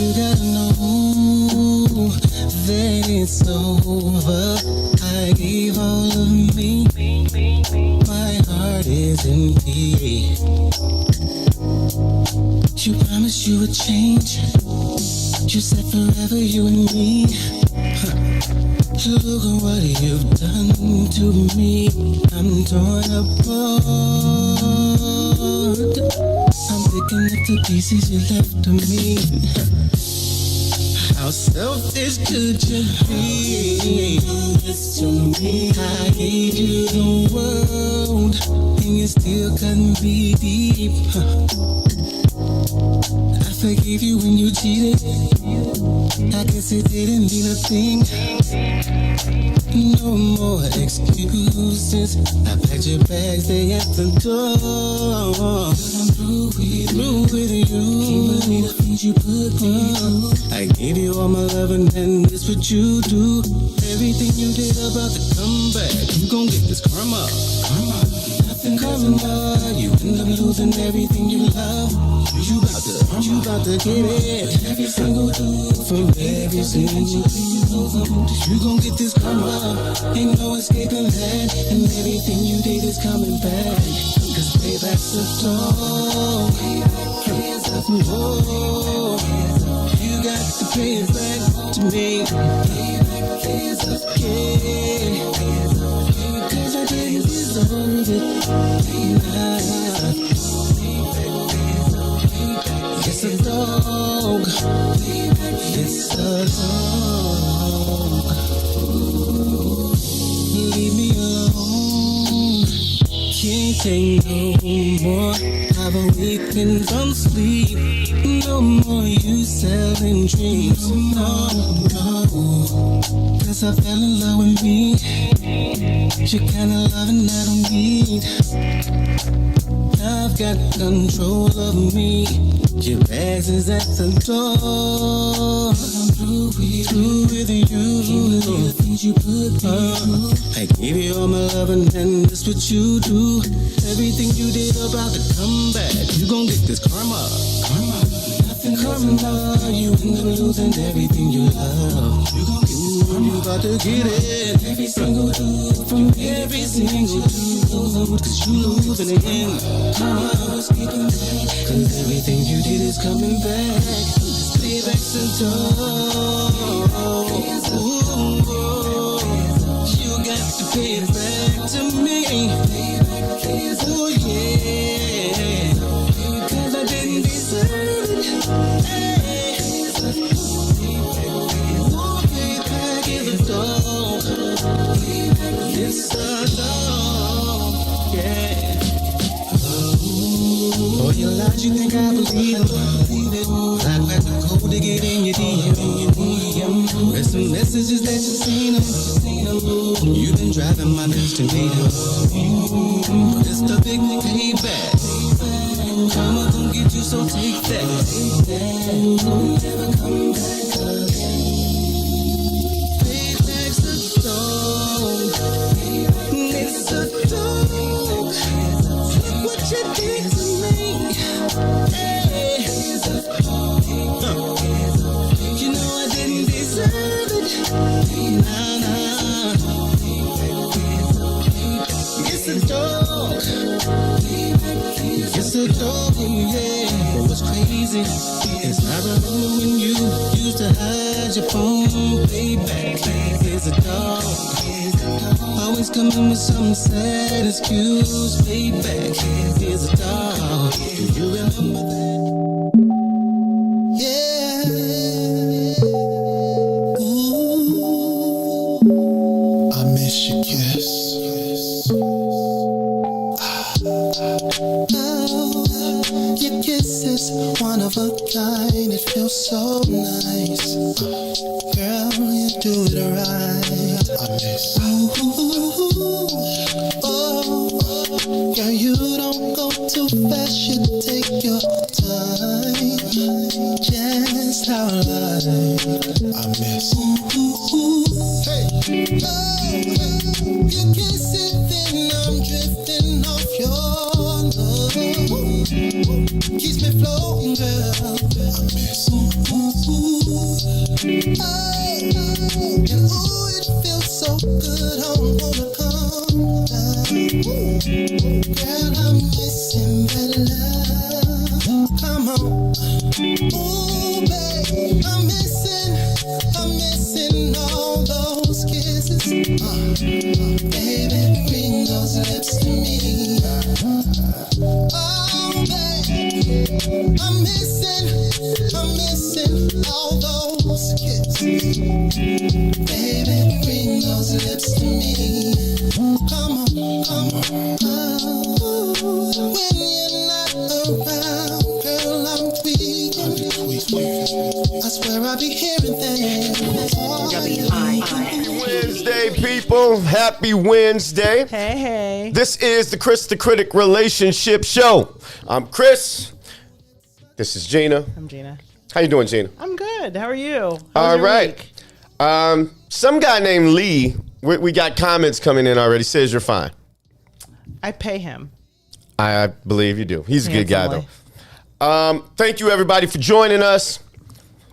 you gotta know that it's over. I gave all of me. My heart is empty. You promised you would change. You said forever, you and me. Look at what you've done to me. I'm torn apart. I'm picking up the pieces you left to me. How selfish could you be? This to me. I gave you the world, and you still couldn't be deep. I forgave you when you cheated. I guess it didn't mean a thing. No more excuses. I packed your bags, they at the door. But I'm through with you. Can't believe the things you put me through. I gave you all my love and then this what you do. Everything you did about the comeback, you gon' get this karma. Nothing karma. You end up losing everything you love. You about to get it. Every single dude from every single you gon' get this karma. Ain't no escaping that. And everything you did is coming back. Cause payback's a dog. Oh, you got to pay it back to me. Yeah. Cause I didn't deserve it. It's a dog. It's a dog. Leave me alone. Can't take no more. Have a weekend from sleep. No more you selling dreams. No. Cause I fell in love with me. You're kinda loving I don't need. I've got control of me. Your bags is at the door. I'm through with you. Can't believe the things you put me through. I gave you all my love and then that's what you do. Everything you did about the comeback, you gon' get this karma. Nothing karma. You end up losing everything you love. You gon' get this karma. You about to get it. Every single dude from every single dude. Cause you losing again. Karma was keeping back. Cause everything you did is coming back. Payback's a dog. You got to pay it back to me. Oh yeah. Cause I didn't deserve it. Hey. Oh, payback is a dog. It's a dog. Yeah. For your lies, you think I believe it. I got the code to get in your DM. Read some messages that you seen them. You been driving my bitch to me. But it's the big payback. Karma gon' get you, so take that. Never come back again. Payback's a dog. It's a dog. Look what you did to me. Hey. You know I didn't deserve it. Nah. It's a dog. It's a dog, yeah. But what's crazy is I remember when you used to hide your phone. Payback is a dog. Always coming with some sad excuse. Payback is a dog. Do you remember that? Yeah. Ooh. I miss your kiss. Oh, your kiss is one of a kind. It feels so nice. Girl, you do it right. I miss. Oh, girl, you don't go too fast. You take your time. Just how I miss. Hey, oh, you kiss it, then I'm drifting off your love. Keeps me floating, girl. It feels so good. I wanna come down. Girl, I'm missing that love. Come on. Ooh, babe, I'm missing all those kisses. Baby, bring those lips to me. Oh, babe, I'm missing all those kisses. Baby, bring those lips to me. Come on. When you're not around, girl, I'm tweaking. I swear I be hearing things. Happy Wednesday, people. Happy Wednesday. Hey. This is the Kris the Critic Relationship Show. I'm Kris. This is Gina. I'm Gina. How you doing, Gina? I'm good. How are you? All right. Some guy named Lee, we got comments coming in already, says you're fine. I pay him. I believe you do. He's a good guy, Handsomely. though. Thank you, everybody, for joining us.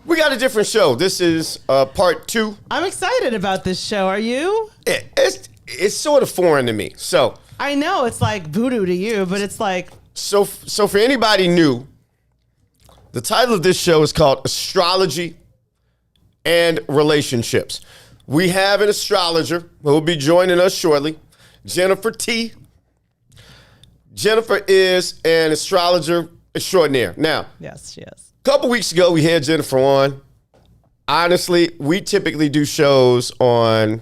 We got a different show. This is part 2. I'm excited about this show. Are you? It's sort of foreign to me. So I know it's like voodoo to you, but it's like... So for anybody new, the title of this show is called Astrology and Relationships. We have an astrologer who will be joining us shortly, Jennifer T. Jennifer is an astrologer extraordinaire. Now, Yes, she is. a couple weeks ago, we had Jennifer on. Honestly, we typically do shows on,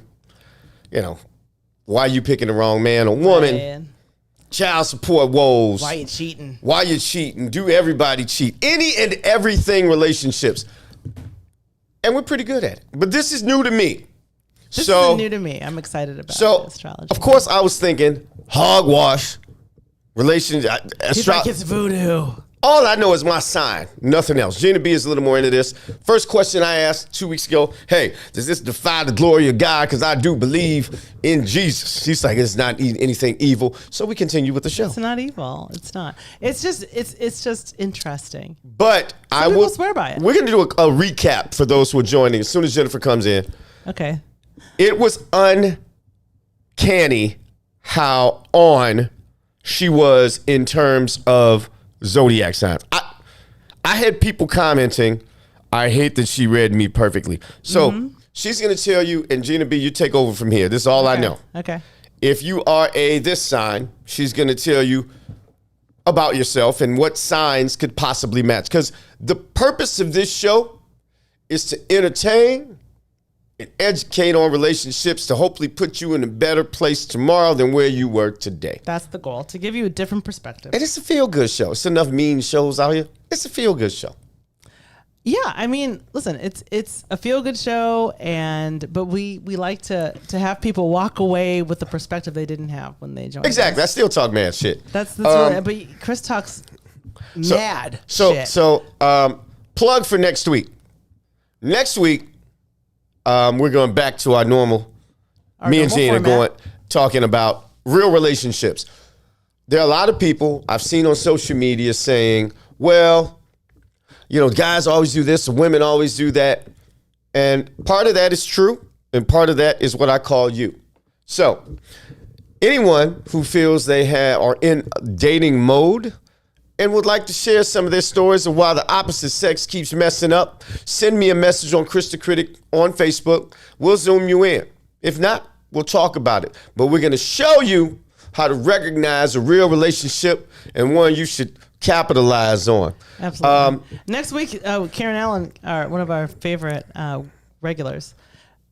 why you picking the wrong man or woman, Man, child support woes. why you cheating? Why you cheating? Do everybody cheat? Any and everything relationships. And we're pretty good at it. But this is new to me. This is new to me. I'm excited about astrology. Of course, I was thinking hogwash, relationship, He's like, it's voodoo. All I know is my sign, nothing else. Gina B is a little more into this. First question I asked 2 weeks ago, hey, does this defy the glory of God? Because I do believe in Jesus. She's like, it's not anything evil. So we continue with the show. It's not evil. It's not. It's just interesting. But I people will swear by it. We're going to do a recap for those who are joining as soon as Jennifer comes in. Okay. It was uncanny how on she was in terms of zodiac signs. I had people commenting, I hate that she read me perfectly. So she's going to tell you, and Gina B, you take over from here. This is all I know. Okay. If you are this sign, she's going to tell you about yourself and what signs could possibly match. Because the purpose of this show is to entertain and educate on relationships to hopefully put you in a better place tomorrow than where you were today. That's the goal, to give you a different perspective. And it's a feel-good show. It's enough mean shows out here. It's a feel-good show. Yeah, I mean, listen, it's a feel-good show, but we like to have people walk away with the perspective they didn't have when they joined. Exactly. I us. still talk mad shit. That's right. But Kris talks mad shit. So plug for next week. Next week, we're going back to our normal. Me and Gina talking about real relationships. There are a lot of people I've seen on social media saying, well, guys always do this, women always do that. And part of that is true, and part of that is what I call you. So anyone who feels they are in dating mode and would like to share some of their stories of why the opposite sex keeps messing up, send me a message on Kris the Critic on Facebook. We'll Zoom you in. If not, we'll talk about it. But we're going to show you how to recognize a real relationship and one you should capitalize on. Absolutely. Next week, Karen Allen, one of our favorite regulars,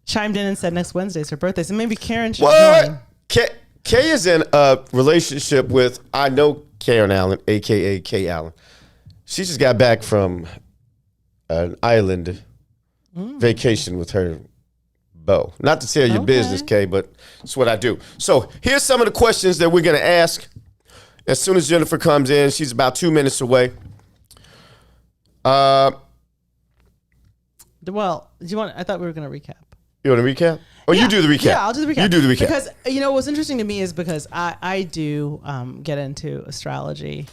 chimed in and said next Wednesday is her birthday. So maybe Karen should join. Kay is in a relationship with, I know Karen Allen, a.k.a. Kay Allen. She just got back from an island vacation with her beau. Not to tell your business, Kay, but it's what I do. So here's some of the questions that we're going to ask as soon as Jennifer comes in. She's about 2 minutes away. Well, do you want? I thought we were going to recap. You want to recap? Or you do the recap? Yeah, I'll do the recap. You do the recap. Because, what's interesting to me is because I do get into astrology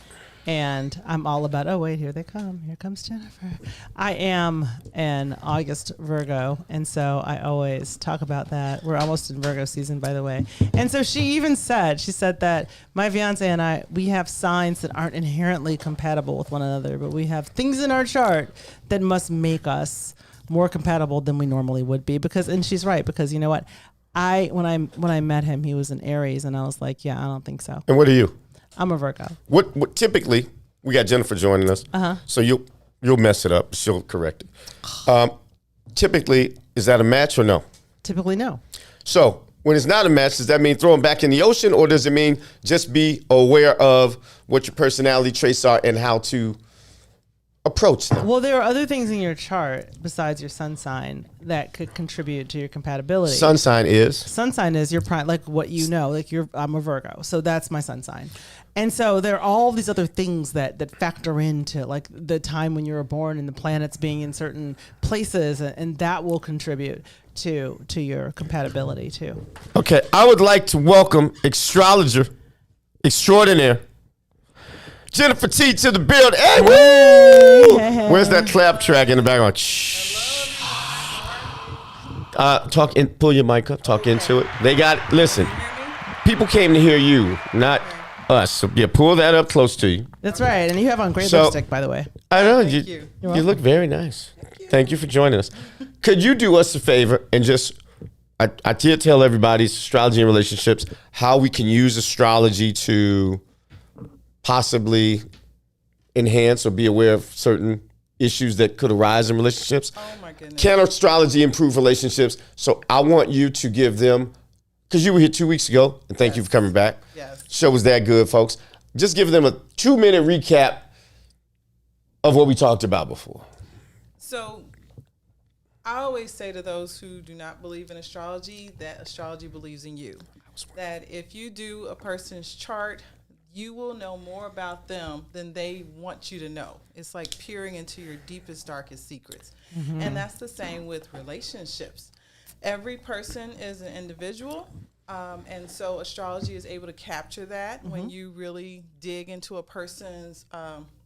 And I'm all about, oh, wait, here they come. Here comes Jennifer. I am an August Virgo, and so I always talk about that. We're almost in Virgo season, by the way. And so she said that my fiance and I, we have signs that aren't inherently compatible with one another, but we have things in our chart that must make us more compatible than we normally would be. And she's right, because you know what? When I met him, he was an Aries, and I was like, yeah, I don't think so. And what are you? I'm a Virgo. What typically, we got Jennifer joining us, so you'll mess it up. She'll correct it. Typically, is that a match or no? Typically, no. So when it's not a match, does that mean throw them back in the ocean, or does it mean just be aware of what your personality traits are and how to approach them? Well, there are other things in your chart besides your sun sign that could contribute to your compatibility. Sun sign is your prime, like what you know, like I'm a Virgo, so that's my sun sign. And so there are all these other things that factor into like the time when you were born and the planets being in certain places, and that will contribute to your compatibility too. Okay, I would like to welcome astrologer extraordinaire Jennifer T to the build. Hey, woo! Where's that clap track in the background? Shh. Pull your mic up, talk into it. Listen, people came to hear you, not us. So yeah, pull that up close to you. That's right. And you have on great lipstick, by the way. I know. You look very nice. Thank you for joining us. Could you do us a favor and I did tell everybody astrology and relationships, how we can use astrology to possibly enhance or be aware of certain issues that could arise in relationships. Oh my goodness. Can astrology improve relationships? So I want you to give them, because you were here 2 weeks ago, and thank you for coming back. Yes. Show was that good, folks. Just give them a 2-minute recap of what we talked about before. So I always say to those who do not believe in astrology that astrology believes in you. That if you do a person's chart, you will know more about them than they want you to know. It's like peering into your deepest, darkest secrets. Mm-hmm. And that's the same with relationships. Every person is an individual. And so astrology is able to capture that when you really dig into a person's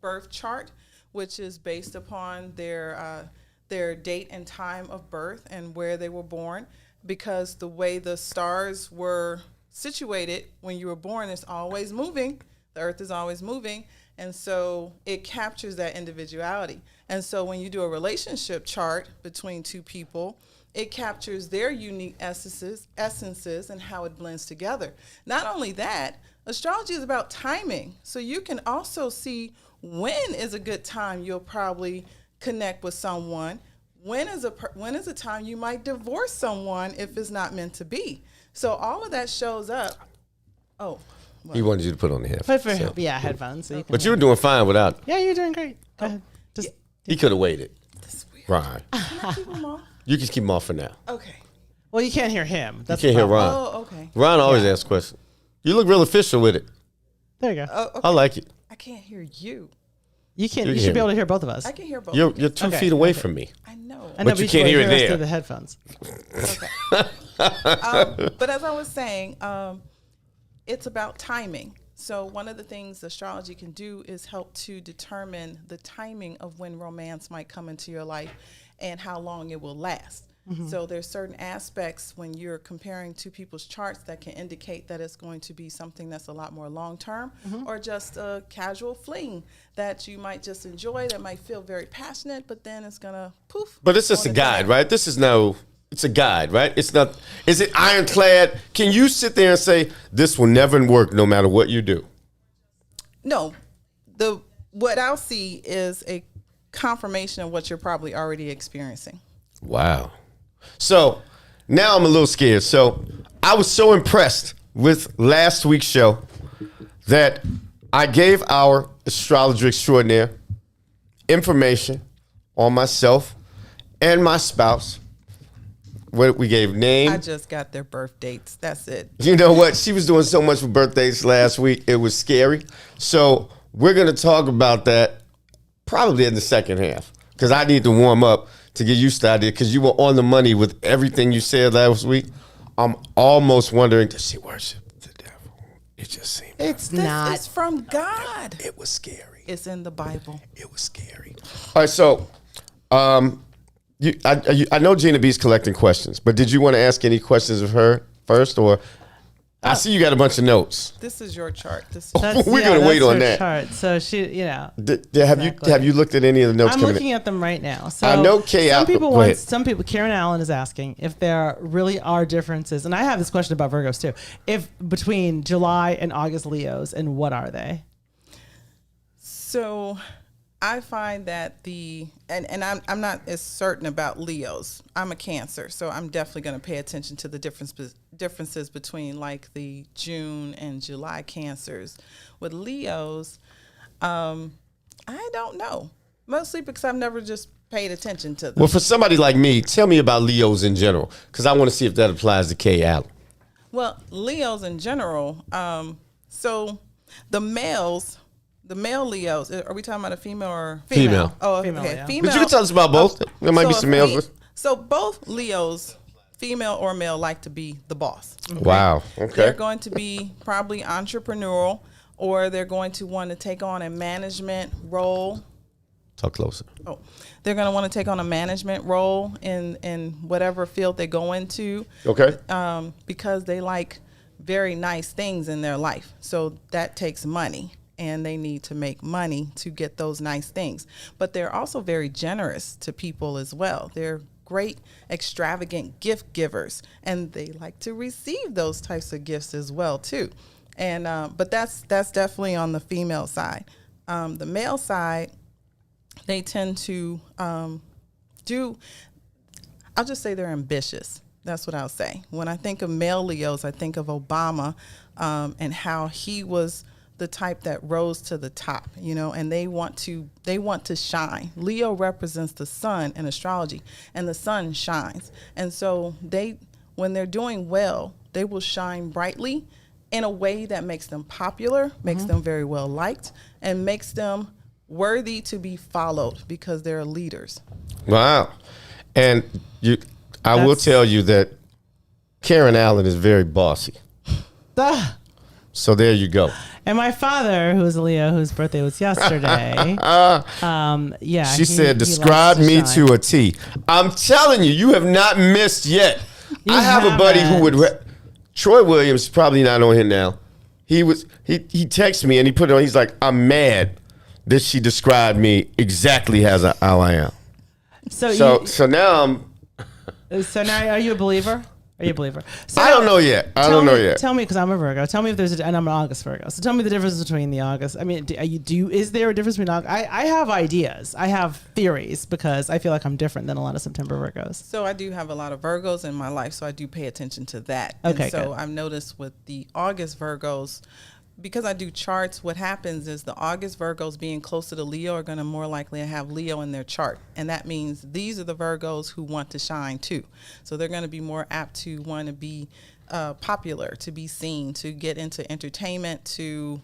birth chart, which is based upon their date and time of birth and where they were born. Because the way the stars were situated when you were born, it's always moving. The earth is always moving. And so it captures that individuality. And so when you do a relationship chart between two people, it captures their unique essences and how it blends together. Not only that, astrology is about timing. So you can also see when is a good time you'll probably connect with someone. When is a time you might divorce someone if it's not meant to be. So all of that shows up. Oh. Well. He wanted you to put on the headphones. Headphones. So but you were doing fine without. Yeah, you're doing great. Go ahead. He could have waited. That's weird. Right. Can I keep them off? You can keep him off for now. Okay. Well, you can't hear him. You can't hear Ron. Oh, okay. Ron always asks questions. You look real official with it. There you go. Oh, okay. I like it. I can't hear you. You should be able to hear both of us. I can hear both. You're 2 feet away from me. I know. But you can't hear it there. Through the headphones. Okay. But as I was saying, it's about timing. So one of the things astrology can do is help to determine the timing of when romance might come into your life and how long it will last. Mm-hmm. So there's certain aspects when you're comparing two people's charts that can indicate that it's going to be something that's a lot more long-term or just a casual fling that you might just enjoy, that might feel very passionate, but then it's going to poof. But it's just a guide, right? It's a guide, right? It's not, is it ironclad? Can you sit there and say, this will never work no matter what you do? No. What I'll see is a confirmation of what you're probably already experiencing. Wow. So now I'm a little scared. So I was so impressed with last week's show that I gave our astrologer extraordinaire information on myself and my spouse. What we gave name. I just got their birth dates. That's it. You know what? She was doing so much for birthdays last week. It was scary. So we're going to talk about that probably in the second half because I need to warm up to get used to the idea because you were on the money with everything you said last week. I'm almost wondering, does she worship the devil? It just seemed it's not. It's from God. It was scary. It's in the Bible. It was scary. All right, so I know Gina B's collecting questions, but did you want to ask any questions of her first, or I see you got a bunch of notes. This is your chart. We're gonna wait on that. Chart. So she, Have you looked at any of the notes? I'm looking at them right now. So I know some people. Karen Allen is asking if there really are differences, and I have this question about Virgos too. If between July and August Leos, and what are they? So I find that I'm not as certain about Leos. I'm a Cancer, so I'm definitely going to pay attention to the differences between like the June and July Cancers. With Leos, I don't know. Mostly because I've never just paid attention to them. Well, for somebody like me, tell me about Leos in general, because I want to see if that applies to Kay Allen. Well, Leos in general, so the male Leos, are we talking about a female or female? Oh, female, okay. yeah. Female. But you can tell us about both. There might be some males. So both Leos, female or male, like to be the boss. Okay? Wow. Okay. They're going to be probably entrepreneurial, or they're going to want to take on a management role. Talk closer. Oh, they're going to want to take on a management role in whatever field they go into. Okay. Because they like very nice things in their life. So that takes money, and they need to make money to get those nice things. But they're also very generous to people as well. They're great, extravagant gift givers, and they like to receive those types of gifts as well too. And but that's definitely on the female side. The male side, they tend to I'll just say they're ambitious. That's what I'll say. When I think of male Leos, I think of Obama and how he was the type that rose to the top, and they want to shine. Leo represents the sun in astrology, and the sun shines. And so when they're doing well, they will shine brightly in a way that makes them popular, makes them very well liked, and makes them worthy to be followed because they're leaders. Wow. And I will tell you that Karen Allen is very bossy. So there you go. And my father, who's a Leo, whose birthday was yesterday, she said, describe me to a T. I'm telling you, you have not missed yet. I have a buddy who would, Troy Williams, probably not on here now. He texted me and he put it on, he's like, I'm mad that she described me exactly how I am. So now are you a believer? Are you a believer? So I don't know yet. Tell me, because I'm a Virgo. Tell me if and I'm an August Virgo. So tell me the difference between the August. I mean, is there a difference between August? I have ideas. I have theories because I feel like I'm different than a lot of September Virgos. So I do have a lot of Virgos in my life, so I do pay attention to that. Okay, and so good. I've noticed with the August Virgos, because I do charts, what happens is the August Virgos being closer to Leo are going to more likely have Leo in their chart. And that means these are the Virgos who want to shine too. So they're going to be more apt to want to be popular, to be seen, to get into entertainment, to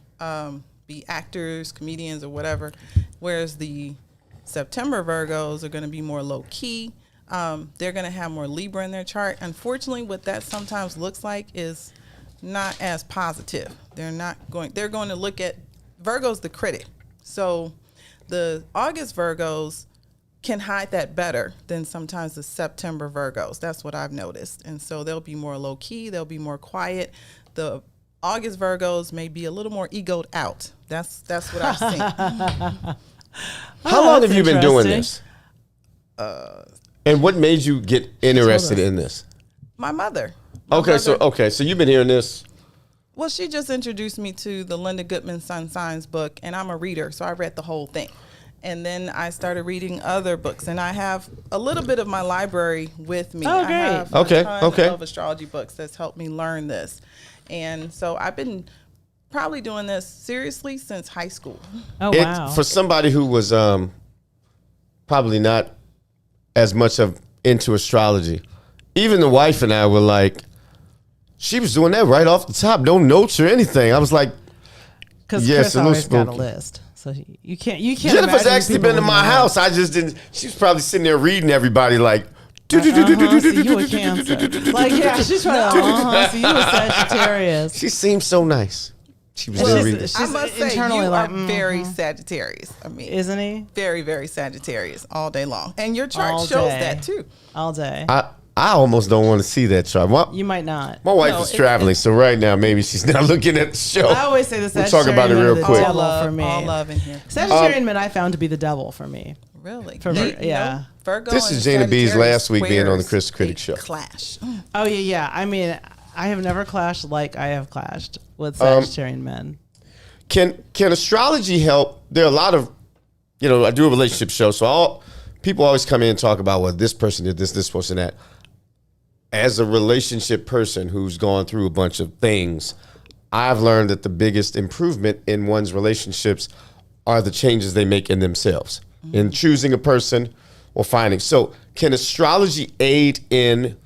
be actors, comedians, or whatever. Whereas the September Virgos are going to be more low key. They're going to have more Libra in their chart. Unfortunately, what that sometimes looks like is not as positive. They're going to look at Virgo's the critic. So the August Virgos can hide that better than sometimes the September Virgos. That's what I've noticed. And so they'll be more low key, they'll be more quiet. The August Virgos may be a little more egoed out. That's what I've seen. How long have you been doing this? And what made you get interested in this? My mother. So you've been hearing this. Well, she just introduced me to the Linda Goodman Sun Signs book, and I'm a reader, so I read the whole thing. And then I started reading other books, and I have a little bit of my library with me. Oh, great. I have a ton of astrology books that's helped me learn this. And so I've been probably doing this seriously since high school. Oh, wow. For somebody who was probably not as much into astrology, even the wife and I were like, she was doing that right off the top, no notes or anything. I was like, because yes, Kris always got a list, so you can't. Jennifer's actually been to my house. I just didn't. She was probably sitting there reading everybody like. So you a Cancer. Like, yeah, she's trying to. So you a Sagittarius. She seems so nice. She was there reading. I must say, internally you like, are very Sagittarius. I mean, isn't he? very, very Sagittarius all day long. And your chart All shows day. that too. All day. I almost don't want to see that chart. You might not. My wife No, is traveling, so right now maybe she's not looking at the show. I always say this. We'll talk about it real quick. Devil for me. All love in here. Sagittarian men I found to be the devil for me. Really? For yeah. Virgo This and is Gina B's Sagittarius last week being on the squares, Kris the Critic they show. Clash. Oh yeah. I mean, I have never clashed like I have clashed with Sagittarian men. Can astrology help? There are a lot of, I do a relationship show, so people always come in and talk about, well, this person did this person that. As a relationship person who's gone through a bunch of things, I've learned that the biggest improvement in one's relationships are the changes they make in themselves, in choosing a person or finding. So can astrology aid in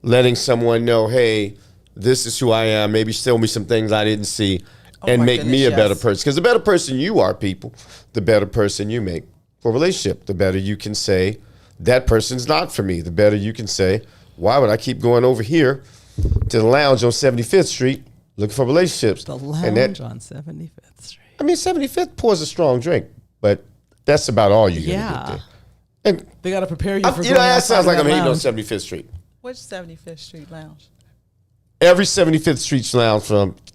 letting someone know, hey, this is who I am, maybe show me some things I didn't see, and make me a better person? Because the better person you are, people, the better person you make for a relationship. The better you can say, that person's not for me. The better you can say, why would I keep going over here to the lounge on 75th Street looking for relationships? The lounge on 75th Street. I mean, 75th pours a strong drink, but that's about all you're going to get there. And They got to prepare you for that sounds like I'm hating on 75th Street. Which 75th Street Lounge? Every 75th Street lounge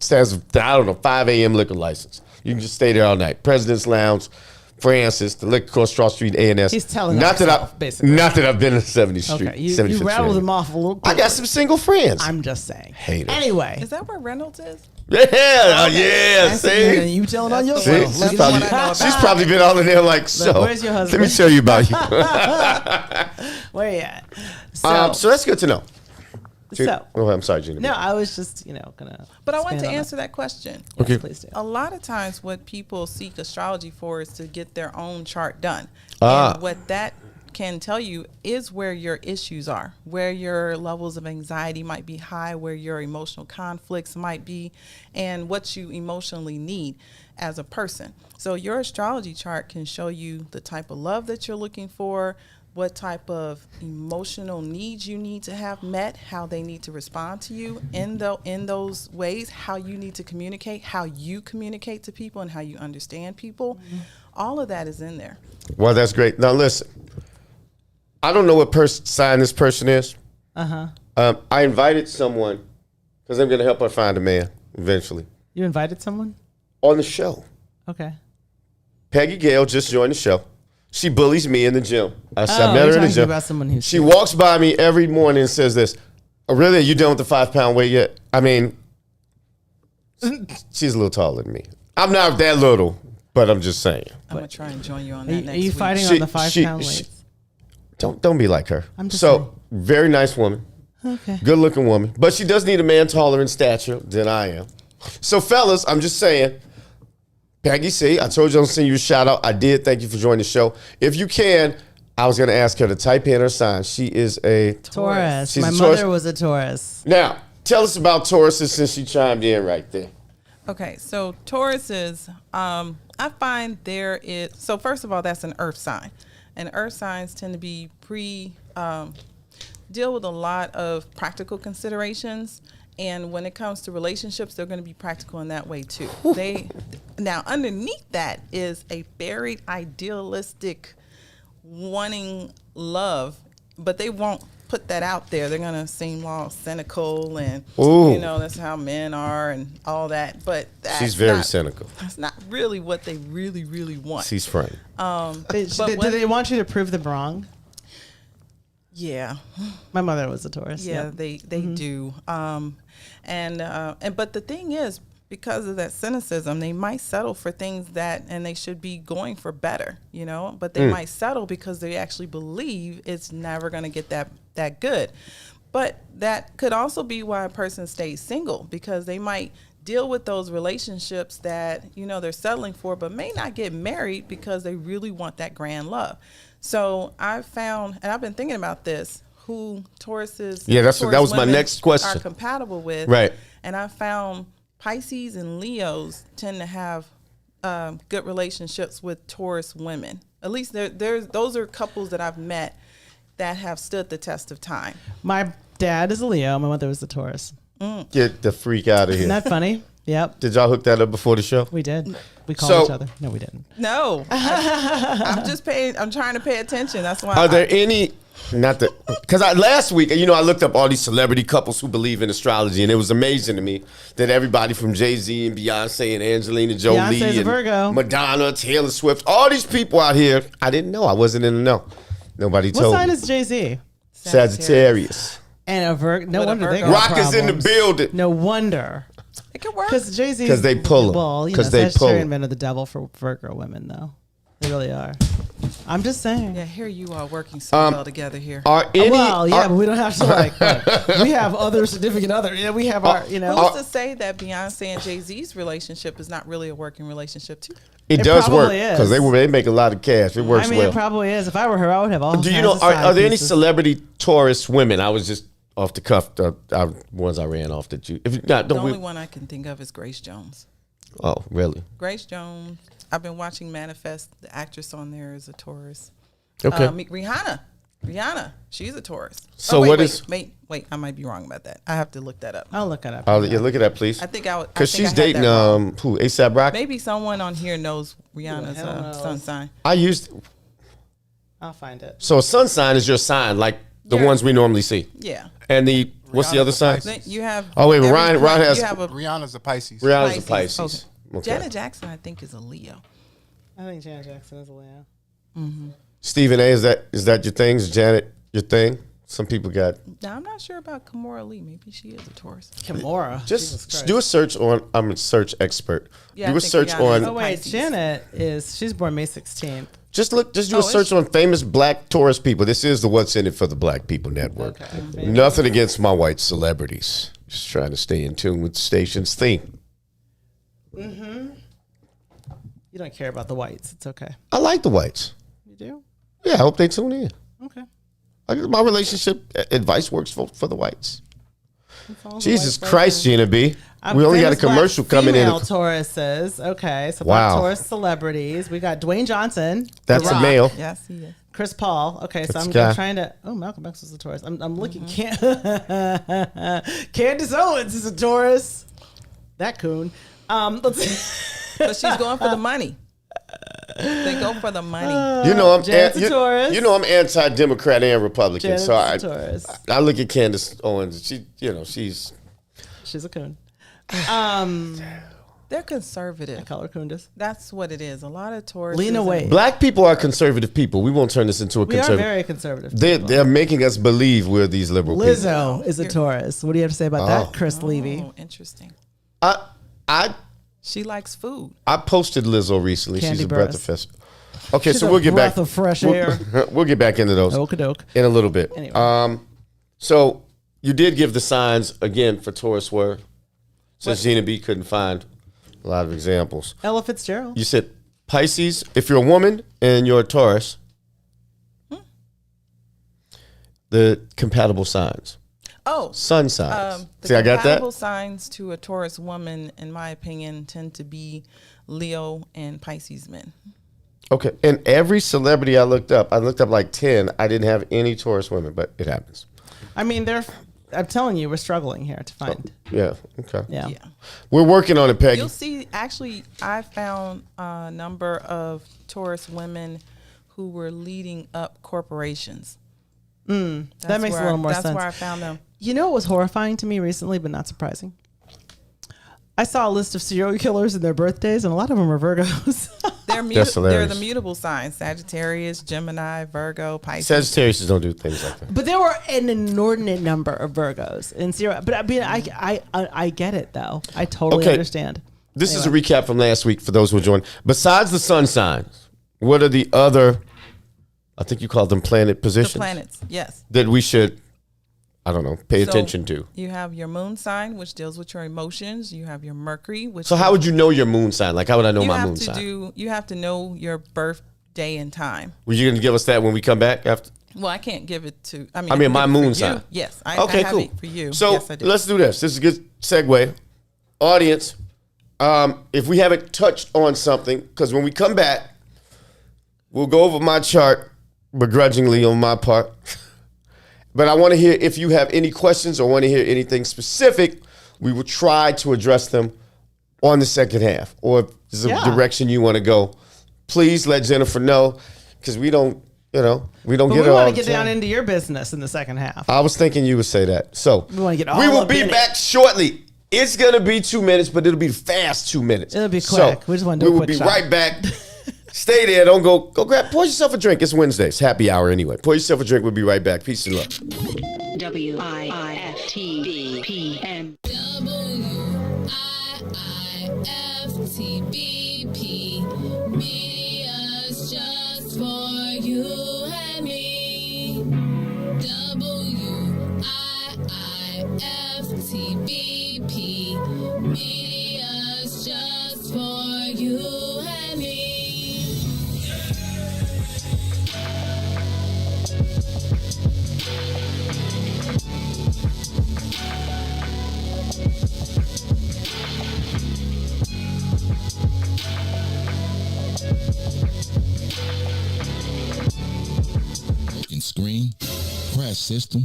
has, 5 a.m. liquor license. You can just stay there all night. President's Lounge, Francis, the liquor across Straw Street, A&S. He's telling himself, basically. Not that I've been to 70th Street. Okay, you rattled them off a little quick. I got some single friends. I'm just saying. Haters. Anyway. Is that where Reynolds is? Yeah, see? You telling on That's yourself. See? Look She's at probably, what I know she's about. probably been all in there like, so. where's your husband? Let me show you about you. Where you at? So that's good to know. So I'm sorry, Gina. no, I was just, gonna. But I want expand to on answer that question. Yes, Okay. please do. A lot of times what people seek astrology for is to get their own chart done. Ah. And what that can tell you is where your issues are, where your levels of anxiety might be high, where your emotional conflicts might be, and what you emotionally need as a person. So your astrology chart can show you the type of love that you're looking for, what type of emotional needs you need to have met, how they need to respond to you in those ways, how you need to communicate, how you communicate to people, and how you understand people. All of that is in there. Well, that's great. Now, listen. I don't know what sign this person is. I invited someone because I'm going to help her find a man eventually You invited someone? on the show. Okay. Peggy Gale just joined the show. She bullies me in the gym. I met you're her in the talking gym. about someone who's She walks by me every morning and says this, oh, really, are you done with the 5-pound weight yet? I mean, she's a little taller than me. I'm not that little, but I'm just saying. I'm going to try and join you on Are that you, next are you week. fighting She- on the 5-pound she- weights? Don't be like her. I'm just so, saying. very nice woman. Okay. Good looking woman. But she does need a man taller in stature than I am. So, fellas, I'm just saying, Peggy C, I told you I'm going to send you a shout out. I did. Thank you for joining the show. If you can, I was going to ask her to type in her sign. She is a Taurus. She's My a mother Taurus. was a Taurus. Now, tell us about Tauruses since she chimed in right there. Okay, so Tauruses, I find there is, so first of all, that's an earth sign. And earth signs tend to be deal with a lot of practical considerations. And when it comes to relationships, they're going to be practical in that way too. Now, underneath that is a very idealistic wanting love, but they won't put that out there. They're going to seem all cynical and, Ooh. that's how men are and all that. But that's She's very not, cynical. That's not really what they really, really want. She's funny. Do they want you to prove them wrong? Yeah. My mother was a Taurus. Yeah, Yep. they do. But the thing is, because of that cynicism, they might settle for things and they should be going for better, but they might settle because they actually believe it's never going to get that good. But that could also be why a person stays single, because they might deal with those relationships that, they're settling for, but may not get married because they really want that grand love. So I've found, and I've been thinking about this, who Tauruses, that was my next question. are compatible with. Right. And I found Pisces and Leos tend to have good relationships with Taurus women. At least those are couples that I've met that have stood the test of time. My dad is a Leo. My mother was a Taurus. Get the freak out of here. Isn't that funny? Yep. Did y'all hook that up before the show? We did. We called So- each other. No, we didn't. No, I'm trying to pay attention. That's why. Are there any? Not that, because last week, I looked up all these celebrity couples who believe in astrology, and it was amazing to me that everybody from Jay-Z and Beyonce and Angelina Jolie Beyonce's a and Virgo. Madonna, Taylor Swift, all these people out here, I didn't know. I wasn't in the know. Nobody What told sign me. is Jay-Z? Sagittarius. And a Virgo. No With a wonder they Virgo. got Rock is in the problems. building. No wonder. It could work. Because Jay-Z. 'Cause they pull 'em. Well, 'Cause they pull 'em. Sagittarian men are the devil for Virgo women, though. They really are. I'm just saying. Yeah, here you are working so well together here. Are any? Well, yeah, are- but we don't have to look, we have other significant other. Yeah, we have our, Who's to say that Beyonce and Jay-Z's relationship is not really a working relationship too? it It does work probably because is. they make a lot of cash. It works I mean, well. it probably is. If I were her, I would have all. Do you kinds know? of Are side there any pieces. celebrity Taurus women? I was just off the cuff. Ones I ran off that you. If not, The don't only we? one I can think of is Grace Jones. Oh, really? Grace Jones. I've been watching Manifest. The actress on there is a Taurus. Okay. Rihanna, she's a Taurus. So wait, what wait, is- Wait, I might be wrong about that. I have to look that up. I'll look it up. Yeah, look at that, please. I think I would. Because I think she's I had dating that wrong. who? ASAP Rocky. Maybe someone on here knows Rihanna's hell knows? sun sign. I used I'll find it. so a sun sign is your sign, like the Yeah. ones we normally see. Yeah. And the what's the Rihanna's other a sign? Pisces. Then you have. Oh, wait, but every Ryan month has- You have a Rihanna's a Pisces. Rihanna's a Pisces. Okay. Okay. Janet Jackson, I think, is a Leo. I think Janet Jackson is a Leo. Stephen A. Is that your thing? Is Janet your thing? Some people got. Now I'm not sure about Kimora Lee. Maybe she is a Taurus. Kimora. Jesus Just Christ. do a search on. I'm a search expert. Yeah, do I a think search Rihanna is on. Oh wait, Pisces. Janet she's born May 16th. Just do Oh, a search on famous black Taurus people. This is the What's in It for the Black People Network. Okay. Nothing against my white celebrities. Just trying to stay in tune with the station's theme. You don't care about the whites. It's okay. I like the whites. You do? Yeah, I hope they tune in. Okay. My relationship advice works for the whites. Follow the Jesus white Christ, person. Gina B. We only got a Famous black commercial coming in. female Tauruses. Okay, so Wow. black Taurus celebrities. We got Dwayne Johnson. That's The a Rock, male. Yes, he is. Chris Paul. Okay, so That's I'm a guy. trying to. Oh, Malcolm X was a Taurus. I'm looking. Candace Owens is a Taurus. That coon. Let's But she's going for the money. They go for the money. You know I'm Janet's a Taurus. You know I'm anti-Democrat and Republican. Janet's so a Taurus. I look at Candace Owens. She's She's a coon. They're conservative. Call her Kundus. That's what it is. A lot of Taurus. Lena Waithe. black people are conservative people. We won't turn this into a We are conservative. very conservative. They're making us believe we're these liberal people. Lizzo is a Taurus. What do you have to say about that, Kris Levy? Oh, interesting. I She likes food. posted Lizzo recently. Candy She's a breath Burris. of fresh. Okay, She's so a we'll get back. breath of fresh air. We'll get back into those Okie-doke. in a little bit. Anyway. So you did give the signs again for Taurus were, since Gina B couldn't find a lot of examples. Ella Fitzgerald. You said Pisces. If you're a woman and you're a Taurus, the compatible signs, Oh, sun signs. the See, I got that. compatible signs to a Taurus woman, in my opinion, tend to be Leo and Pisces men. Okay, and every celebrity I looked up like 10. I didn't have any Taurus women, but it happens. I mean, I'm telling you, we're struggling here to find. Yeah. Okay. Yeah. Yeah. We're working on it, Peggy. You'll see, actually, I found a number of Taurus women who were leading up corporations. That makes a little more sense. That's where I found them. You know what was horrifying to me recently, but not surprising? I saw a list of serial killers and their birthdays, and a lot of them are Virgos. They're That's they're hilarious. the mutable signs: Sagittarius, Gemini, Virgo, Pisces. Sagittarius don't do things like that. But there were an inordinate number of Virgos in serial. But I mean, I get it though. I totally Okay. understand. This is a Anyway. recap from last week for those who joined. Besides the sun signs, what are the other, I think you called them planet The positions, planets, yes. that we should, I don't know, pay So, attention to? You have your moon sign, which deals with your emotions. You have your Mercury, which So how would you know your moon sign? Like, how would I know you my have moon to sign? you have to know your birthday and time. Were you going to give us that when we come back after? Well, I can't give it to. I I mean, mean, can my give it for moon you. sign. Yes, I Okay, have cool. it for you. So yes, I do. let's do this. This is a good segue. Audience, if we haven't touched on something, because when we come back, we'll go over my chart begrudgingly on my part. But I want to hear if you have any questions or want to hear anything specific. We will try to address them on the second half, or if there's a direction you want to go, please let Jennifer know, because we don't, we don't get it all. We want to get down into your business in the second half. I was thinking you would say that. So We want to get all we will up be in back shortly. It's going to be 2 minutes, but it'll be fast 2 minutes. It'll be So quick. We just want to do a we will quick be shot. right back. Stay there. Don't go grab. Pour yourself a drink. It's Wednesday. It's happy hour anyway. Pour yourself a drink. We'll be right back. Peace and love. WIIFTBPM. WIIFTBP. Media's just for you and me. WIIFTBP. Media's just for you and me. Screen, crash system.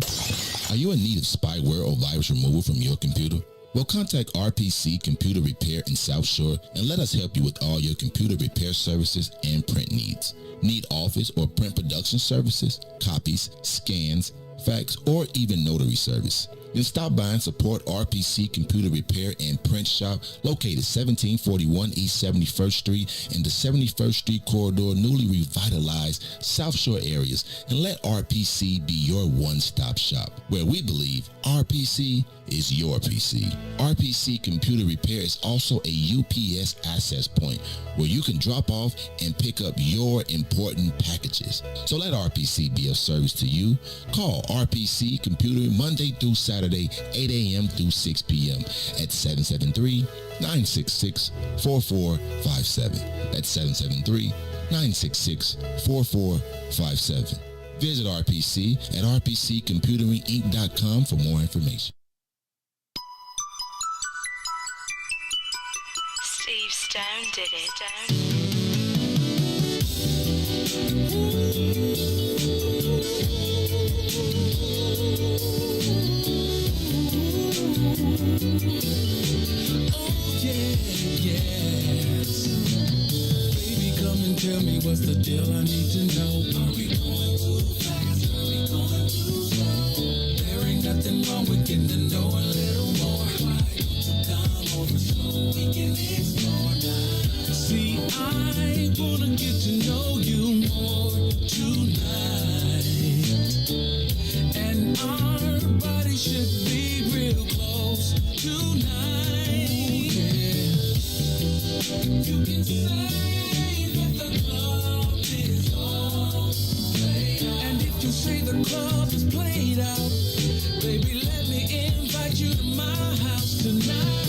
Are you in need of spyware or virus removal from your computer? Well, contact RPC Computer Repair in South Shore and let us help you with all your computer repair services and print needs. Need office or print production services, copies, scans, fax, or even notary service? Then stop by and support RPC Computer Repair and Print Shop, located 1741 East 71st Street in the 71st Street corridor, newly revitalized South Shore areas, and let RPC be your one-stop shop, where we believe RPC is your PC. RPC Computer Repair is also a UPS access point where you can drop off and pick up your important packages. So let RPC be of service to you. Call RPC Computer Monday through Saturday, 8 a.m. through 6 p.m. at 773-966-4457. That's 773-966-4457. Visit RPC at rpccomputeringinc.com for more information. Steve Stone did it. Tell me what's the deal, I need to know. Are we going too fast? Are we going too slow? There ain't nothing wrong with getting to know a little more. Why don't you come over so we can explore now? See, I wanna get to know you more tonight. And our body should be real close tonight. Yeah. You can say say the club is played out, baby, let me invite you to my house tonight.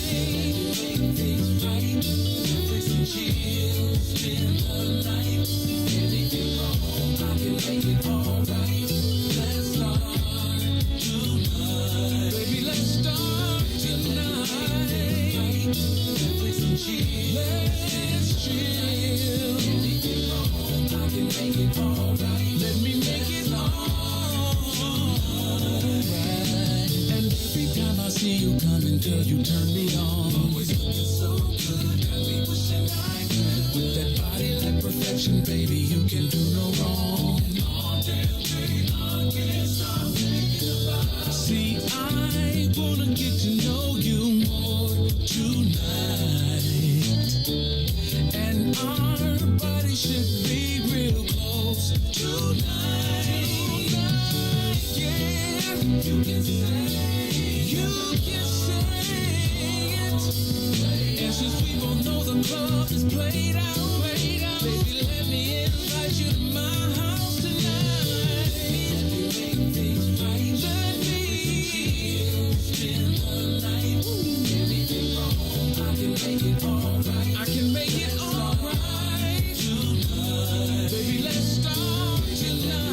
Make things right, Netflix and chill, spend the night. Anything wrong, I can make it alright. Let's start tonight, baby, let's start tonight. Netflix and chill, let's chill. Anything wrong, I can make it alright. Let me make it alright. And every time I see you coming, girl, you turn me on. Always looking so good, got me wishing I could. With that body like perfection, baby, you can do no wrong. All damn day, I can't stop thinking about it. See, I wanna get to know you more tonight. And our body should be real close tonight. Yeah, you can say it. And since we both know the club is played out, baby, let me invite you to my house tonight. Let me make things right. Let me spend the night. Anything wrong, I can make it alright. I can make it alright tonight. Baby, let's start tonight.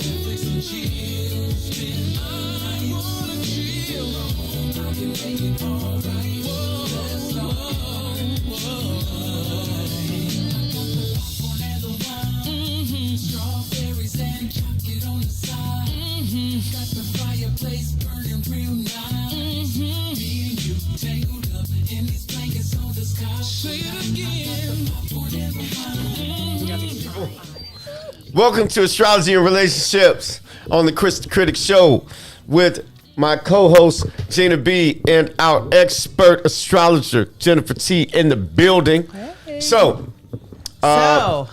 Netflix and chill, spend I wanna chill. I can make it alright. Whoa, let's start. Strawberries and chocolate on the side. Got the fireplace burning real nice. Me and you tangled Welcome to Astrology and Relationships on the Kris the Critic Show with my co-host Gina B and our expert astrologer Jennifer T in the building. Hey. So, I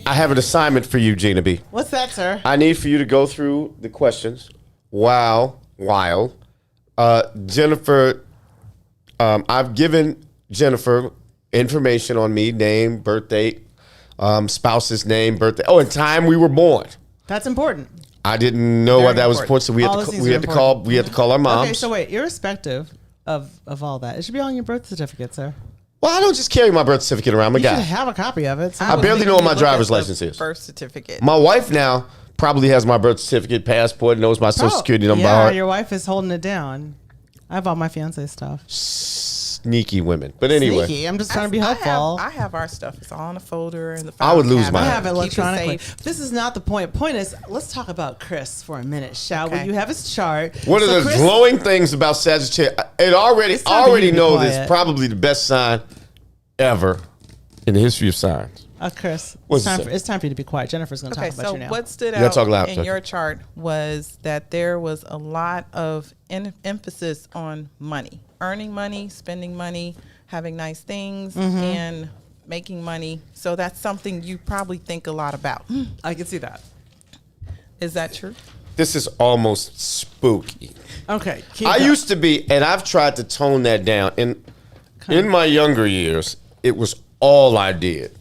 have an assignment for you, Gina B. What's that, sir? I need for you to go through the questions while Jennifer, I've given Jennifer information on me, name, birth date, spouse's name, birthday, and time we were born. That's important. I didn't know why that was important, so we had to call our moms. Okay, so wait, irrespective of all that, it should be on your birth certificate, sir. Well, I don't just carry my birth certificate around. You should have a copy of it. So I barely know what my driver's license is. Birth certificate. My wife now probably has my birth certificate, passport, knows my social security number. Yeah, your wife is holding it down. I have all my fiance stuff. Sneaky women. But anyway. Sneaky. I'm just trying to be helpful. I have our stuff. It's all in a folder in the file. I would lose cabinet. mine. I have it Keep electronically. safe. This is not the point. Point is, let's talk about Kris for a minute, shall we? Okay. You have his chart. One of So the Kris- glowing things about Sagittarius, It's time for you already to be know this quiet. probably the best sign ever in the history of signs. Kris, What's it say? it's time for you to be quiet. Jennifer's going to Okay, talk about so you now. what stood gotta out talk loud, in Chucky. your chart was that there was a lot of emphasis on money, earning money, spending money, having nice things, and making money. So that's something you probably think a lot about. I can see that. Is that true? This is almost spooky. Okay. I used to be, and I've tried to tone that down. And in my younger years, it was all I did.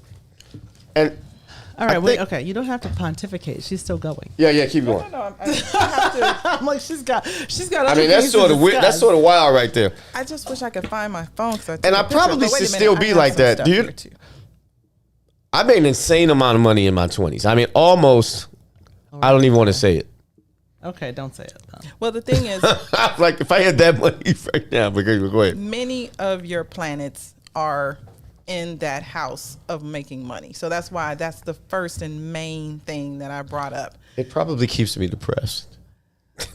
And All right, I wait. think- Okay, you don't have to pontificate. She's still going. yeah, keep going. No, I have to. I'm like, she's got. I mean, that's sort of weird. That's sort of wild right there. I just wish I could find my phone. And I probably should still be like that. Do you? I made an insane amount of money in my 20s. I mean, almost. I don't even want to say it. Okay, don't say it. Well, the thing is, Like, if I had that money right now, but go ahead. many of your planets are in that house of making money. So that's why that's the first and main thing that I brought up. It probably keeps me depressed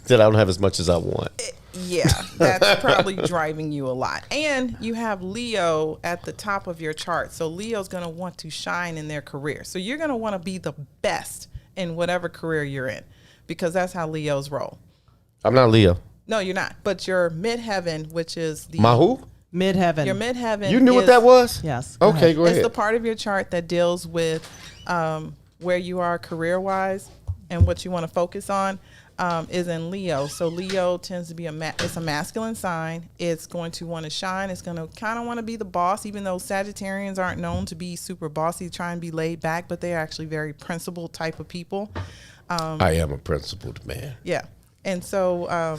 that I don't have as much as I want. Yeah, that's probably driving you a lot. And you have Leo at the top of your chart. So Leo's going to want to shine in their career. So you're going to want to be the best in whatever career you're in, because that's how Leos roll. I'm not Leo. No, you're not. But your midheaven, which is the My who? Midheaven. your midheaven. You knew what that was? Yes. Okay, go It's ahead. the part of your chart that deals with where you are career-wise and what you want to focus on is in Leo. So Leo tends to be it's a masculine sign. It's going to want to shine. It's going to kind of want to be the boss, even though Sagittarians aren't known to be super bossy, try and be laid back, but they're actually very principled type of people. I am a principled man. Yeah. And so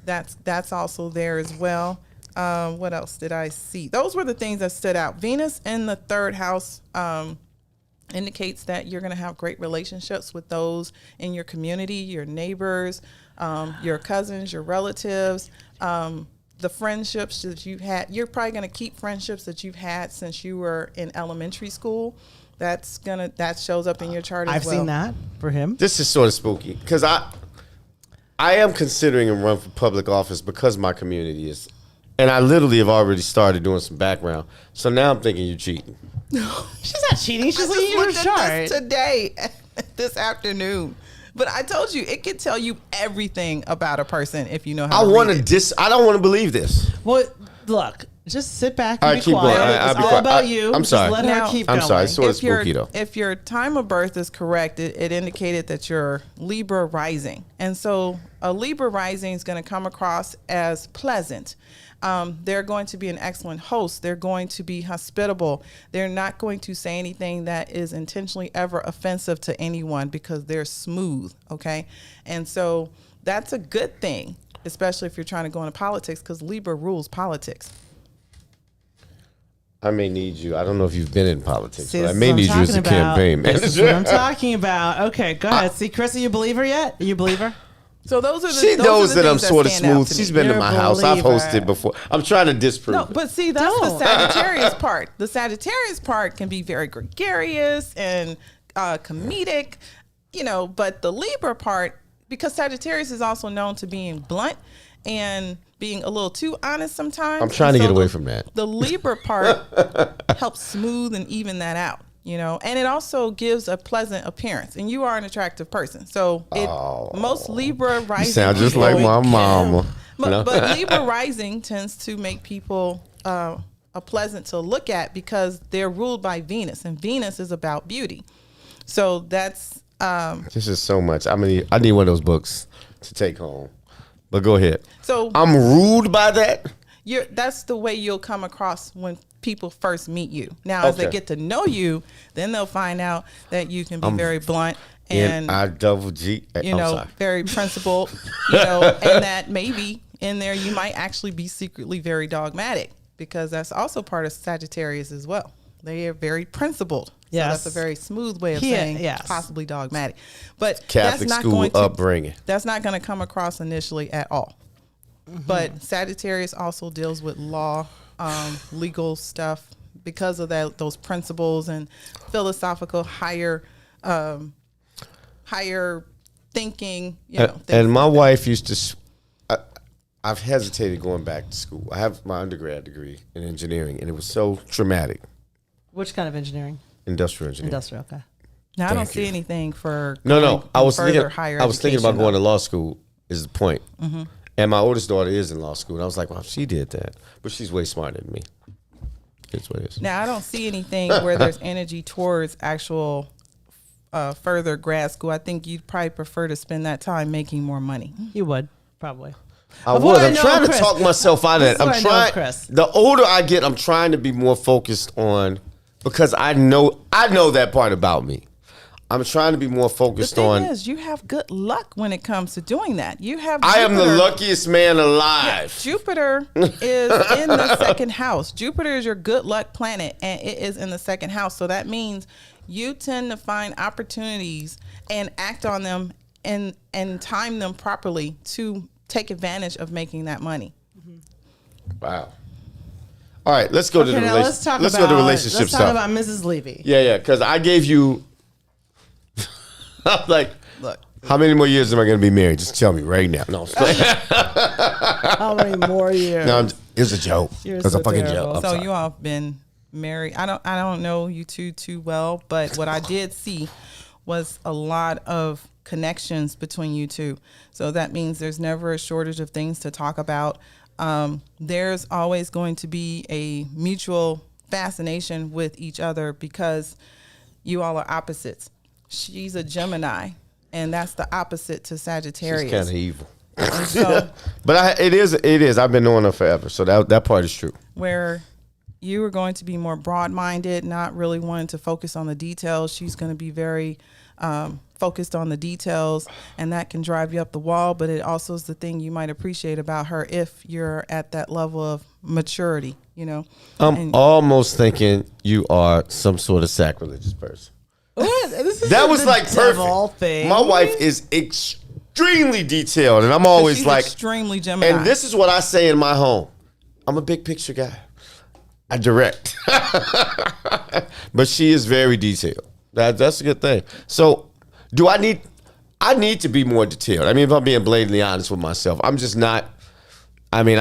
that's also there as well. What else did I see? Those were the things that stood out. Venus in the third house indicates that you're going to have great relationships with those in your community, your neighbors, your cousins, your relatives, the friendships that you've had. You're probably going to keep friendships that you've had since you were in elementary school. That shows up in your chart as I've well. seen that for him. This is sort of spooky because I am considering a run for public office because my community is, and I literally have already started doing some background. So now I'm thinking you're cheating. She's not cheating. She's I just looking at her looked at chart. this today, this afternoon. But I told you it could tell you everything about a person if you know how. I to want read to it. I don't want to believe this. Well, look, just sit back All and right, be keep quiet. going. I'll It's be all quiet. about you. I'm Just sorry. let Now- her keep I'm going. sorry. It's sort of spooky though. If your time of birth is correct, it indicated that you're Libra rising, and so a Libra rising is going to come across as pleasant. They're going to be an excellent host. They're going to be hospitable. They're not going to say anything that is intentionally ever offensive to anyone because they're smooth. Okay. And so that's a good thing, especially if you're trying to go into politics, because Libra rules politics. I may need you. I don't know if you've been in politics, See, but I this may is what need I'm you as a talking about. campaign This is what I'm manager. talking about. Okay, go ahead. See, Kris, are you a believer yet? Are you a believer? So those are the She those knows are the that I'm things sort of stand out smooth. to She's me. been to You're my a house. I've believer. hosted before. I'm trying to disprove No, it. but see, that's the Don't. Sagittarius part. The Sagittarius part can be very gregarious and comedic, but the Libra part, because Sagittarius is also known to being blunt and being a little too honest sometimes. I'm trying to And get so away from that. The Libra part helps smooth and even that out. and it also gives a pleasant appearance, and you are an attractive person. So most Libra rising. You sound just like my mama. But Libra rising tends to make people a pleasant to look at because they're ruled by Venus, and Venus is about beauty. So that's this is so much. I need one of those books to take home. But go ahead. So I'm ruled by that. That's the way you'll come across when people first meet you. Now, as they get to know you, then they'll find out that you can be very blunt and N-I-double-G. Very principled. And that maybe in there you might actually be secretly very dogmatic, because that's also part of Sagittarius as well. They are very principled. Yes. So that's a very smooth way of saying possibly dogmatic. But Catholic that's not school going to, upbringing. That's not going to come across initially at all. Mm-hmm. But Sagittarius also deals with law, legal stuff, because of those principles and philosophical higher thinking. And my wife used to. I've hesitated going back to school. I have my undergrad degree in engineering, and it was so traumatic. Which kind of engineering? Industrial engineering. Industrial, okay. Now, I don't see anything for no. I was thinking about going to law school. Is the point? Mm-hmm. And my oldest daughter is in law school, and I was like, "Well, she did that, but she's way smarter than me." It's what it is. Now, I don't see anything where there's energy towards actual further grad school. I think you'd probably prefer to spend that time making more money. You would probably. I would. I'm trying to talk myself out of that. I'm trying. Kris. The older I get, I'm trying to be more focused on, because I know that part about me. I'm trying to be more focused on. The thing is, you have good luck when it comes to doing that. You have. I am the luckiest man alive. Yeah, Jupiter is in the second house. Jupiter is your good luck planet, and it is in the second house. So that means you tend to find opportunities and act on them and time them properly to take advantage of making that money. Wow. All right, let's go to the relationship. Let's go to relationship Let's stuff. talk about Mrs. Levy. Yeah, because I gave you. Like, look, how many more years am I going to be married? Just tell me right now. No, how many more years? No, it's a joke. It's a fucking joke. So you all have been married. I don't know you too well, but what I did see was a lot of connections between you two. So that means there's never a shortage of things to talk about. There's always going to be a mutual fascination with each other because you all are opposites. She's a Gemini, and that's the opposite to Sagittarius. She's kind of evil. So, but it is. I've been knowing her forever, so that part is true. Where you are going to be more broad-minded, not really wanting to focus on the details. She's going to be very focused on the details, and that can drive you up the wall. But it also is the thing you might appreciate about her if you're at that level of maturity. I'm almost thinking you are some sort of sacrilegious person. That was like perfect. Thing. My wife is extremely detailed, and I'm always she's like extremely Gemini. And this is what I say in my home. I'm a big picture guy. I direct, but she is very detailed. That's a good thing. So, I need to be more detailed. I mean, if I'm being blatantly honest with myself, I'm just not. I mean,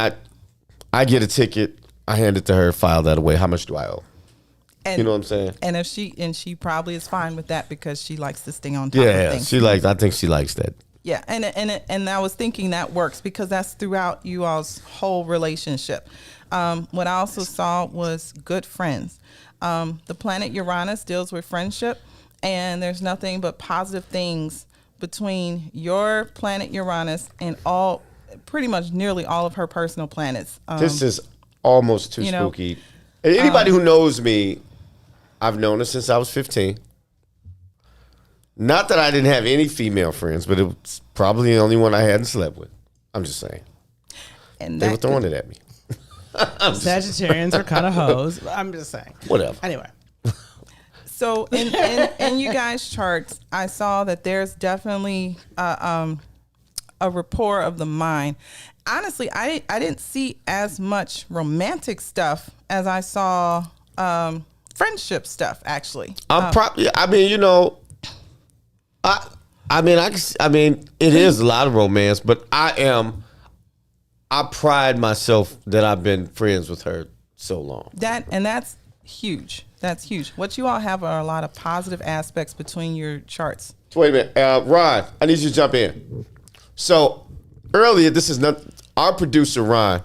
I get a ticket, I hand it to her, file that away. How much do I owe? You know what I'm saying? And she probably is fine with that because she likes to stay on top of things. I think she likes that. Yeah, and I was thinking that works because that's throughout you all's whole relationship. What I also saw was good friends. The planet Uranus deals with friendship, and there's nothing but positive things between your planet Uranus and pretty much nearly all of her personal planets. This is almost too spooky. Anybody who knows me, I've known her since I was 15. Not that I didn't have any female friends, but it was probably the only one I hadn't slept with. I'm just saying. And they were throwing it at me. Sagittarians are kind of hoes. I'm just saying. Whatever. Anyway. So in you guys' charts, I saw that there's definitely a rapport of the mind. Honestly, I didn't see as much romantic stuff as I saw friendship stuff. Actually, it is a lot of romance, but I pride myself that I've been friends with her so long. That's huge. That's huge. What you all have are a lot of positive aspects between your charts. Wait a minute. Ron, I need you to jump in. So earlier, this is not our producer, Ron,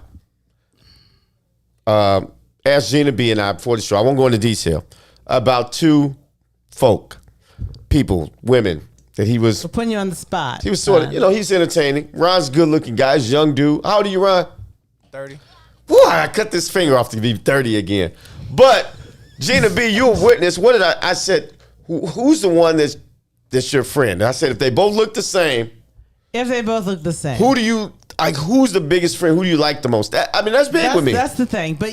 asked Gina B and I before the show, I won't go into detail, about two people, women, that he was. We're putting you on the spot. He was sort of, he's entertaining. Ron's a good looking guy. He's a young dude. How old are you, Ron? 30. Woo, I cut this finger off to be 30 again. But Gina B, you a witness. What did I said, who's the one that's your friend? I said, if they both look the same. If they both look the same. Who's the biggest friend? Who do you like the most? That's big with me. That's the thing. But,